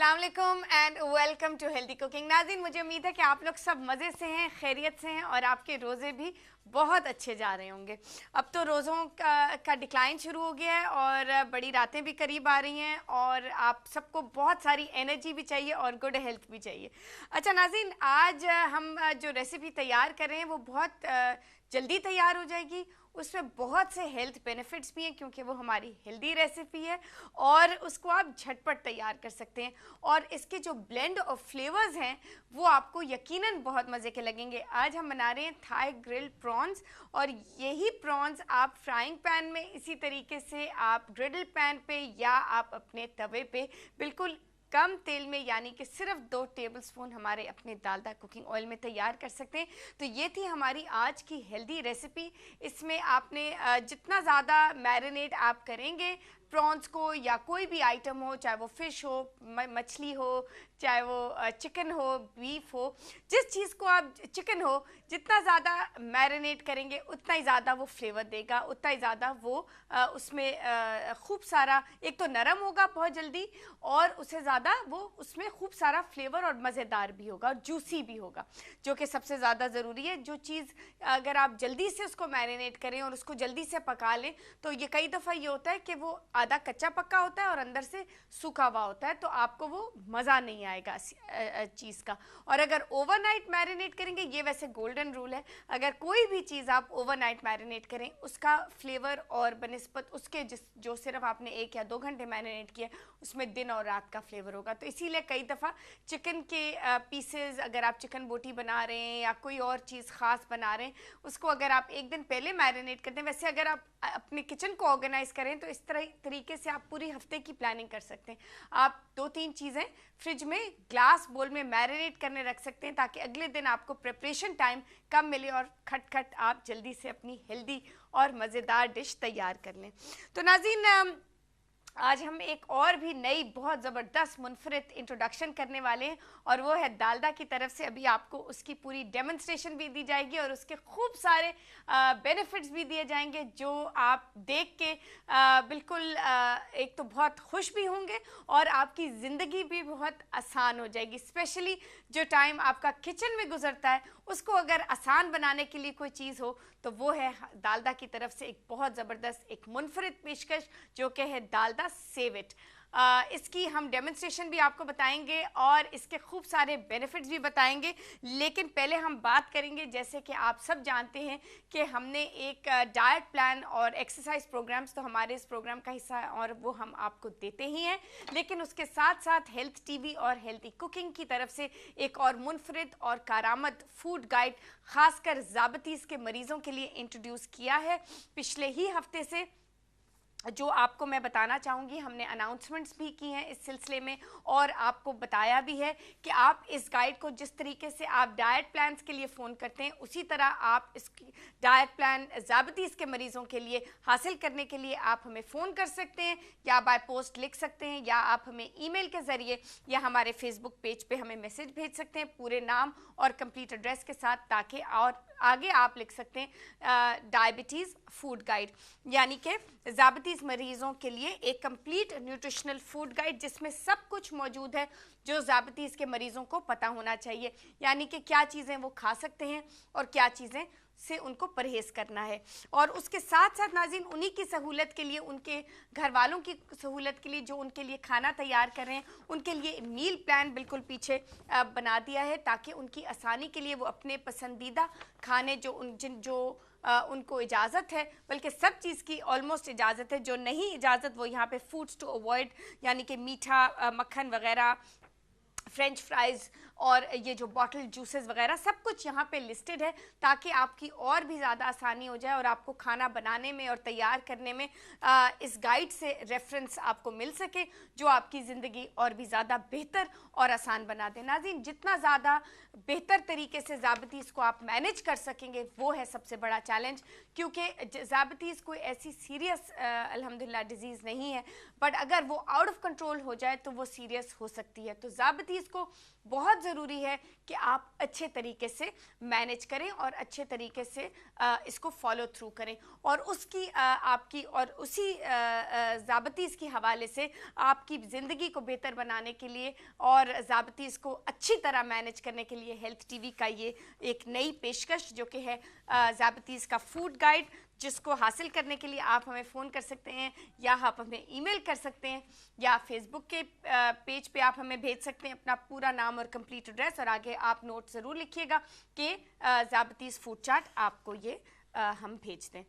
अस्सलाम वालेकुम and welcome to healthy cooking. नाज़रीन, मुझे उम्मीद है कि आप लोग सब मज़े से हैं, खैरियत से हैं और आपके रोज़े भी बहुत अच्छे जा रहे होंगे। अब तो रोज़ों का डिक्लाइन शुरू हो गया है और बड़ी रातें भी करीब आ रही हैं और आप सबको बहुत सारी एनर्जी भी चाहिए और गुड हेल्थ भी चाहिए। अच्छा नाज़रीन, आज हम जो रेसिपी तैयार कर रहे हैं वो बहुत जल्दी तैयार हो जाएगी। उसमें बहुत से हेल्थ बेनिफिट्स भी हैं क्योंकि वो हमारी हेल्दी रेसिपी है और उसको आप झटपट तैयार कर सकते हैं। और इसके जो ब्लेंड ऑफ फ्लेवर्स हैं वो आपको यकीनन बहुत मज़े के लगेंगे। आज हम बना रहे हैं थाई ग्रिल्ड प्रॉन्स और यही प्रॉन्स आप फ्राइंग पैन में इसी तरीके से आप ग्रिडल पैन पे या आप अपने तवे पे बिल्कुल कम तेल में यानी कि सिर्फ 2 टेबलस्पून हमारे अपने डालडा कुकिंग ऑयल में तैयार कर सकते हैं। तो ये थी हमारी आज की हेल्दी रेसिपी। इसमें आपने जितना ज़्यादा मैरिनेट आप करेंगे प्रॉन्स को या कोई भी आइटम हो, चाहे वो फ़िश हो, मछली हो, चाहे वो चिकन हो, बीफ हो, जिस चीज़ को आप चिकन हो जितना ज़्यादा मैरिनेट करेंगे उतना ही ज़्यादा वो फ्लेवर देगा, उतना ही ज़्यादा वो उसमें खूब सारा एक तो नरम होगा बहुत जल्दी और उससे ज़्यादा वो उसमें खूब सारा फ्लेवर और मज़ेदार भी होगा और जूसी भी होगा, जो कि सबसे ज़्यादा ज़रूरी है। जो चीज़ अगर आप जल्दी से उसको मैरिनेट करें और उसको जल्दी से पका लें तो ये कई दफ़ा ये होता है कि वो आधा कच्चा पक्का होता है और अंदर से सूखा हुआ होता है, तो आपको वो मज़ा नहीं आएगा चीज़ का। और अगर ओवरनाइट मैरिनेट करेंगे, ये वैसे गोल्डन रूल है, अगर कोई भी चीज़ आप ओवरनाइट मैरिनेट करें उसका फ्लेवर और बनिस्बत उसके जो सिर्फ आपने 1 या 2 घंटे मैरिनेट किया उसमें दिन और रात का फ्लेवर होगा। तो इसीलिए कई दफ़ा चिकन के पीसेस, अगर आप चिकन बोटी बना रहे हैं या कोई और चीज़ ख़ास बना रहे हैं, उसको अगर आप एक दिन पहले मैरिनेट करते हैं, वैसे अगर आप अपने किचन को ऑर्गेनाइज करें तो इस तरीके से आप पूरी हफ्ते की प्लानिंग कर सकते हैं। आप 2-3 चीज़ें फ्रिज में ग्लास बोल में मैरिनेट करने रख सकते हैं ताकि अगले दिन आपको प्रिपरेशन टाइम कम मिले और खटखट आप जल्दी से अपनी हेल्दी और मज़ेदार डिश तैयार कर लें। तो नाज़रीन, आज हम एक और भी नई बहुत ज़बरदस्त मुनफरिद इंट्रोडक्शन करने वाले हैं और वो है डालडा की तरफ से। अभी आपको उसकी पूरी डेमोन्स्ट्रेशन भी दी जाएगी और उसके खूब सारे बेनिफिट्स भी दिए जाएंगे जो आप देख के बिल्कुल एक तो बहुत खुश भी होंगे और आपकी ज़िंदगी भी बहुत आसान हो जाएगी। स्पेशली जो टाइम आपका किचन में गुजरता है उसको अगर आसान बनाने के लिए कोई चीज़ हो तो वो है डालडा की तरफ से एक बहुत ज़बरदस्त एक मुनफरिद पेशकश जो कि है डालडा सेव इट। इसकी हम डेमोन्स्ट्रेशन भी आपको बताएंगे और इसके खूब सारे बेनिफिट्स भी बताएंगे, लेकिन पहले हम बात करेंगे, जैसे कि आप सब जानते हैं कि हमने एक डाइट प्लान और एक्सरसाइज प्रोग्राम्स तो हमारे इस प्रोग्राम का हिस्सा है और वो हम आपको देते ही हैं, लेकिन उसके साथ साथ हेल्थ टीवी और हेल्दी कुकिंग की तरफ से एक और मुनफरिद और कारामद फूड गाइड खासकर ज़ाबतीज़ के मरीज़ों के लिए इंट्रोड्यूस किया है पिछले ही हफ्ते से, जो आपको मैं बताना चाहूँगी। हमने अनाउंसमेंट्स भी की हैं इस सिलसिले में और आपको बताया भी है कि आप इस गाइड को जिस तरीके से आप डाइट प्लान्स के लिए फ़ोन करते हैं उसी तरह आप इस डाइट प्लान ज़ाबतीज़ के मरीज़ों के लिए हासिल करने के लिए आप हमें फ़ोन कर सकते हैं या बाय पोस्ट लिख सकते हैं या आप हमें ईमेल के ज़रिए या हमारे फेसबुक पेज पे हमें मैसेज भेज सकते हैं पूरे नाम और कंप्लीट एड्रेस के साथ, ताकि और आगे आप लिख सकते हैं डायबिटीज़ फूड गाइड, यानी कि ज़ाबतीज़ मरीज़ों के लिए एक कंप्लीट न्यूट्रिशनल फूड गाइड जिसमें सब कुछ मौजूद है जो ज़ाबतीज़ के मरीज़ों को पता होना चाहिए, यानी कि क्या चीज़ें वो खा सकते हैं और क्या चीज़ें से उनको परहेज़ करना है। और उसके साथ साथ नाज़रीन, उन्हीं की सहूलत के लिए, उनके घर वालों की सहूलत के लिए जो उनके लिए खाना तैयार कर रहे हैं, उनके लिए मील प्लान बिल्कुल पीछे बना दिया है ताकि उनकी आसानी के लिए वो अपने पसंदीदा खाने जो उनको इजाज़त है, बल्कि सब चीज़ की ऑलमोस्ट इजाज़त है, जो नहीं इजाज़त वो यहाँ पे फूड्स टू अवॉइड यानी कि मीठा, मक्खन वगैरह, फ्रेंच फ्राइज़ और ये जो बॉटल जूसेस वगैरह सब कुछ यहाँ पे लिस्टेड है ताकि आपकी और भी ज़्यादा आसानी हो जाए और आपको खाना बनाने में और तैयार करने में इस गाइड से रेफरेंस आपको मिल सके जो आपकी ज़िंदगी और भी ज़्यादा बेहतर और आसान बना दे। नाज़रीन, जितना ज़्यादा बेहतर तरीके से ज़ाबतीज़ को आप मैनेज कर सकेंगे वो है सबसे बड़ा चैलेंज, क्योंकि ज़ाबतीज़ कोई ऐसी सीरियस अल्हम्दुलिल्लाह डिज़ीज़ नहीं है, बट अगर वो आउट ऑफ कंट्रोल हो जाए तो वो सीरियस हो सकती है। तो ज़ाबतीज़ को बहुत बहुत ज़रूरी है कि आप अच्छे तरीके से मैनेज करें और अच्छे तरीके से इसको फॉलो थ्रू करें, और उसकी आपकी और उसी ज़ाबतीज़ के हवाले से आपकी ज़िंदगी को बेहतर बनाने के लिए और ज़ाबतीज़ को अच्छी तरह मैनेज करने के लिए हेल्थ टीवी का ये एक नई पेशकश जो कि है ज़ाबतीज़ का फूड गाइड, जिसको हासिल करने के लिए आप हमें फ़ोन कर सकते हैं या आप हमें ईमेल कर सकते हैं या फेसबुक के पेज पे आप हमें भेज सकते हैं अपना पूरा नाम और कंप्लीट एड्रेस, और आगे आप नोट ज़रूर लिखिएगा कि ज़ाबतीज़ फूड चार्ट आपको ये हम भेज दें।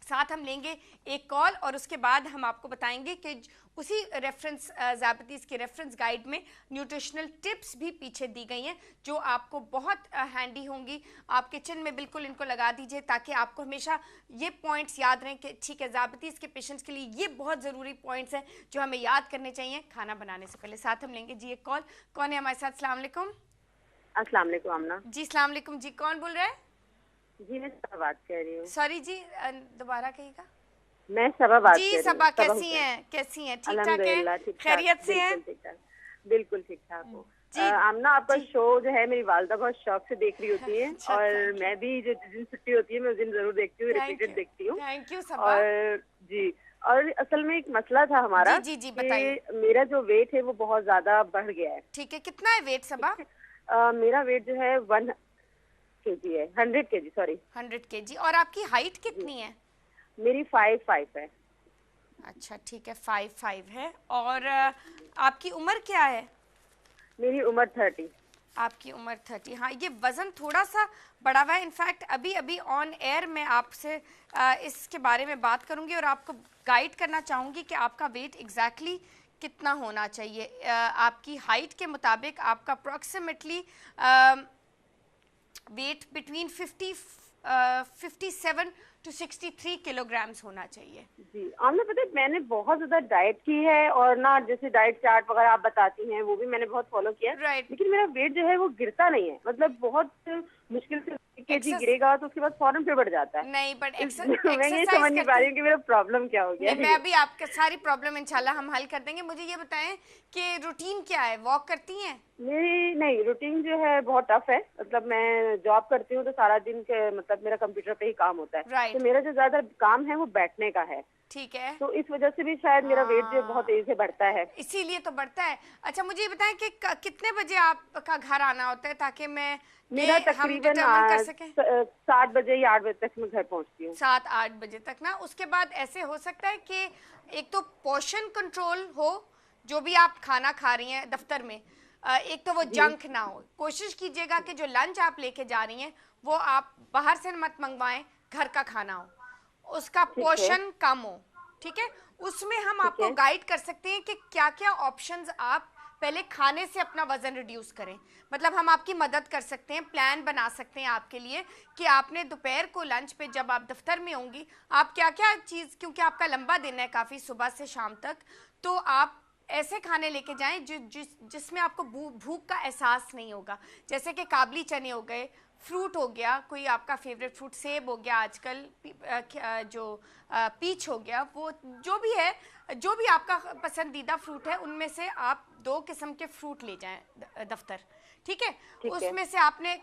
साथ हम लेंगे एक कॉल और उसके बाद हम आपको बताएंगे कि उसी रेफरेंस ज़ाबतीज़ के रेफरेंस गाइड में न्यूट्रिशनल टिप्स भी पीछे दी गई हैं जो आपको बहुत हैंडी होंगी। आप किचन में बिल्कुल इनको लगा दीजिए ताकि आपको हमेशा ये पॉइंट्स याद रहें कि ठीक है, ज़ाबतीज़ के पेशेंट्स के लिए ये बहुत ज़रूरी पॉइंट्स हैं जो हमें याद करने चाहिए खाना बनाने से पहले। साथ हम लेंगे जी एक कॉल। कौन है हमारे साथ? अस्सलाम वालेकुम। अस्सलाम वालेकुम आमना जी अस्सलाम वालेकुम जी, कौन बोल रहा है? जी, मैं सबा बात कर रही हूँ। सॉरी जी, दोबारा कहिएगा। मैं सबा बात कर जी रही हूँ। सबा, सबा कैसी हुसैन। हैं? कैसी हैं? ठीक ठाक अल्हम्दुलिल्लाह हैं? ठीक ठाक, खैरियत से हैं? बिल्कुल ठीक ठाक, बिल्कुल ठीक ठाक हूँ। जी आमना, आपका जी। शो जो है मेरी वालदा बहुत शौक से देख रही होती है अच्छा, और मैं भी जो जिस दिन छुट्टी होती है मैं उस दिन जरूर देखती हूँ, रिपीटेड देखती हूँ। थैंक यू सबा। और जी, और असल में एक मसला था हमारा जी जी जी बताइए। कि मेरा जो वेट है वो बहुत ज्यादा बढ़ गया है। ठीक है, कितना है वेट सबा? मेरा वेट जो है 1 kg है, 100 kg, सॉरी 100 kg। और आपकी हाइट कितनी है? मेरी 5'5" है। अच्छा ठीक है, 5'5" है। और आपकी उम्र क्या है? मेरी उम्र 30। आपकी उम्र 30। हाँ, ये वज़न थोड़ा सा बढ़ा हुआ है। इनफैक्ट अभी अभी ऑन एयर मैं आपसे इसके बारे में बात करूंगी और आपको गाइड करना चाहूँगी कि आपका वेट एग्जैक्टली कितना होना चाहिए। आपकी हाइट के मुताबिक आपका approximately weight between 57 to 63 kilograms होना चाहिए। जी, आपने पता है मैंने बहुत ज्यादा डाइट की है और ना जैसे डाइट चार्ट वगैरह आप बताती हैं वो भी मैंने बहुत फॉलो किया है, राइट। लेकिन मेरा वेट जो है वो गिरता नहीं है, मतलब बहुत मुश्किल से केजी गिरेगा तो उसके बाद फौरन फिर बढ़ जाता है। नहीं, बट मैं ये समझ नहीं पा रही हूँ कि मेरा प्रॉब्लम क्या हो गया है। मैं अभी आपका सारी प्रॉब्लम इंशाल्लाह हम हल कर देंगे। मुझे ये बताएं कि रूटीन क्या है, वॉक करती हैं? मेरी नहीं, रूटीन जो है बहुत टफ है, मतलब मैं जॉब करती हूँ तो सारा दिन के मतलब मेरा कंप्यूटर पे ही काम होता है। राइट। तो मेरा जो ज्यादा काम है वो बैठने का है। ठीक है, तो इस वजह से भी शायद मेरा वेट जो है बहुत तेजी से बढ़ता है। इसीलिए तो बढ़ता है। अच्छा मुझे ये बताएं कि कितने बजे आपका घर आना होता है ताकि मैं मेरा हम तकरीबन डिटरमिन कर सकें। 7 बजे या 8 बजे तक मैं घर पहुंचती हूँ। 7-8 बजे तक ना। उसके बाद ऐसे हो सकता है कि एक तो पोर्शन कंट्रोल हो, जो भी आप खाना खा रही हैं दफ्तर में, एक तो वो जी जंक ना हो। कोशिश कीजिएगा कि जो लंच आप लेके जा रही हैं वो आप बाहर से मत मंगवाएं, घर का खाना हो, उसका ठीक है, पोर्शन कम हो। ठीक है, उसमें हम ठीक आपको है, गाइड कर सकते हैं कि क्या क्या ऑप्शंस आप पहले खाने से अपना वजन रिड्यूस करें। मतलब हम आपकी मदद कर सकते हैं, प्लान बना सकते हैं आपके लिए कि आपने दोपहर को लंच पे जब आप दफ्तर में होंगी आप क्या क्या चीज़, क्योंकि आपका लंबा दिन है काफ़ी सुबह से शाम तक, तो आप ऐसे खाने लेके जाएं जिसमें आपको भूख का एहसास नहीं होगा। जैसे कि काबली चने हो गए, फ्रूट हो गया, कोई आपका फेवरेट फ्रूट सेब हो गया आजकल, जो पीच हो गया, वो जो भी है, जो भी आपका पसंदीदा फ्रूट है उनमें से आप 2 किस्म के फ्रूट ले जाएं दफ्तर। ठीक है, ठीक है, उसमें से आपने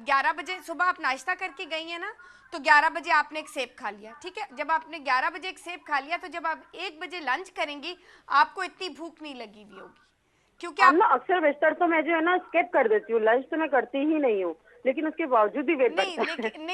11 बजे सुबह आप नाश्ता करके गई हैं ना, तो 11 बजे आपने एक सेब खा लिया। ठीक है, जब आपने 11 बजे एक सेब खा लिया तो जब आप 1 बजे लंच करेंगी आपको इतनी भूख नहीं लगी हुई होगी, क्योंकि अब आप ना अक्सर बेशतर तो मैं जो है ना स्किप कर देती हूँ, लंच तो मैं करती ही नहीं हूँ, लेकिन उसके बावजूद भी वेट बढ़ता है।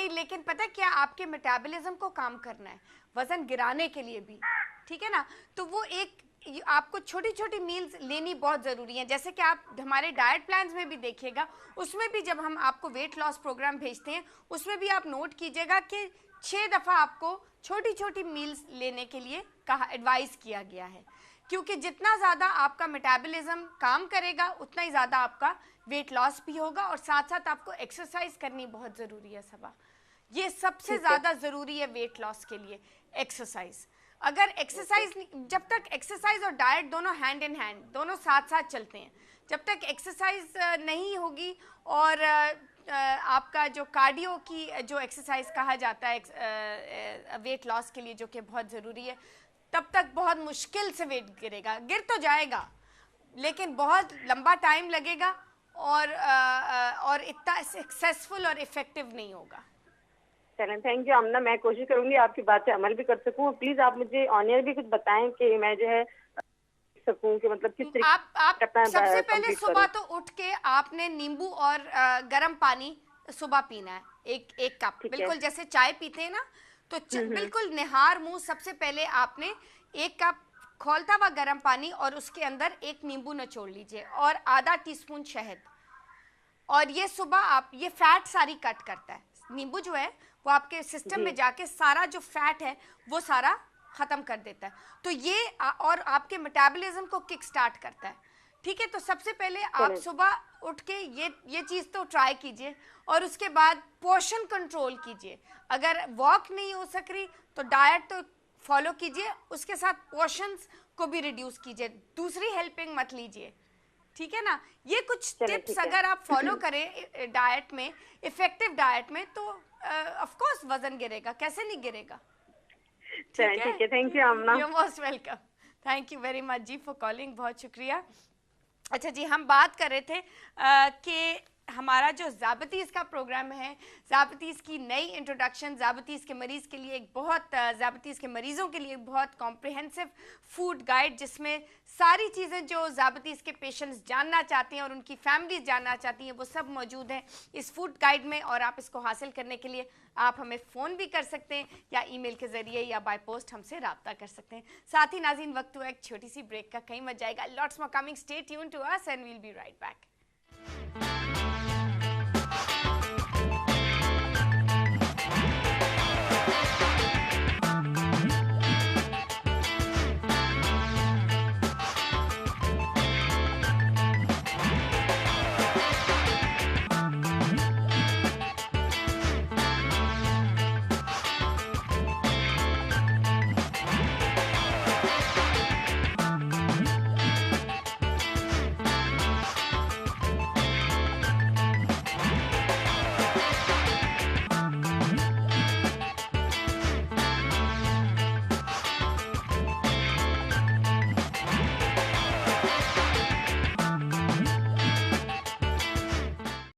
लेकिन पता क्या, आपके मेटाबॉलिज्म को काम करना है, वजन गिराने के लिए भी। ठीक है ना, तो वो एक आपको छोटी छोटी मील्स लेनी बहुत ज़रूरी है। जैसे कि आप हमारे डाइट प्लान्स में भी देखिएगा, उसमें भी जब हम आपको वेट लॉस प्रोग्राम भेजते हैं उसमें भी आप नोट कीजिएगा कि 6 दफ़ा आपको छोटी छोटी मील्स लेने के लिए कहा, एडवाइस किया गया है, क्योंकि जितना ज़्यादा आपका मेटाबॉलिज्म काम करेगा उतना ही ज़्यादा आपका वेट लॉस भी होगा, और साथ साथ आपको एक्सरसाइज करनी बहुत ज़रूरी है सबा। ये सबसे ज़्यादा ज़रूरी है वेट लॉस के लिए, एक्सरसाइज। अगर एक्सरसाइज, जब तक एक्सरसाइज और डाइट दोनों हैंड इन हैंड, दोनों साथ साथ चलते हैं, जब तक एक्सरसाइज नहीं होगी और आपका जो कार्डियो की जो एक्सरसाइज कहा जाता है वेट लॉस के लिए, जो कि बहुत ज़रूरी है, तब तक बहुत मुश्किल से वेट गिरेगा। गिर तो जाएगा लेकिन बहुत लंबा टाइम लगेगा और इतना सक्सेसफुल और इफेक्टिव नहीं होगा। चलें, थैंक यू आमना, मैं कोशिश करूंगी आपकी बात से अमल भी कर सकूं। प्लीज आप मुझे ऑन एयर भी कुछ बताएं कि मैं जो है सकूं कि मतलब किस तरीके आप अपना सबसे पहले कंप्लीट सुबह करूं। तो उठ के आपने नींबू और गर्म पानी सुबह पीना है, एक कप, ठीक है। बिल्कुल जैसे चाय पीते हैं ना, तो बिल्कुल निहार मुंह सबसे पहले आपने एक कप खौलता हुआ गर्म पानी और उसके अंदर एक नींबू निचोड़ लीजिए और आधा टीस्पून शहद। और ये सुबह आप, ये फैट सारी कट करता है, नींबू जो है वो आपके सिस्टम जी में जाके सारा जो फैट है वो सारा खत्म कर देता है, तो ये और आपके मेटाबॉलिज्म को किक स्टार्ट करता है। ठीक है, तो सबसे पहले आप चलें। सुबह उठ के ये चीज़ तो ट्राई कीजिए और उसके बाद पोर्शन कंट्रोल कीजिए। अगर वॉक नहीं हो सक रही तो डाइट तो फॉलो कीजिए, उसके साथ पोर्शंस को भी रिड्यूस कीजिए, दूसरी हेल्पिंग मत लीजिए। ठीक है ना, ये कुछ चलें, टिप्स ठीक है। अगर आप फॉलो करें डाइट में, इफेक्टिव डाइट में, तो ऑफ कोर्स वजन गिरेगा, कैसे नहीं गिरेगा। चलें, ठीक है, ठीक है, thank you Amna. You most welcome. Thank you very much ji for calling, बहुत शुक्रिया। अच्छा जी, हम बात कर रहे थे कि हमारा जो ज़ाबतीज़ का प्रोग्राम है, ज़ाबतीज़ की नई इंट्रोडक्शन, ज़ाबतीज़ के मरीज़ के लिए एक बहुत, ज़ाबतीज़ के मरीज़ों के लिए बहुत कॉम्प्रिहेंसिव फूड गाइड, जिसमें सारी चीज़ें जो ज़ाबतीज़ के पेशेंट्स जानना चाहते हैं और उनकी फैमिलीज जानना चाहती हैं वो सब मौजूद है इस फूड गाइड में। और आप इसको हासिल करने के लिए आप हमें फ़ोन भी कर सकते हैं या ईमेल के ज़रिए या बाय पोस्ट हमसे रब्ता कर सकते हैं। साथ ही नाज़रीन, वक्त हुआ एक छोटी सी ब्रेक का, कहीं मत जाएगा, lots more coming, stay tune to us and we'll be right back.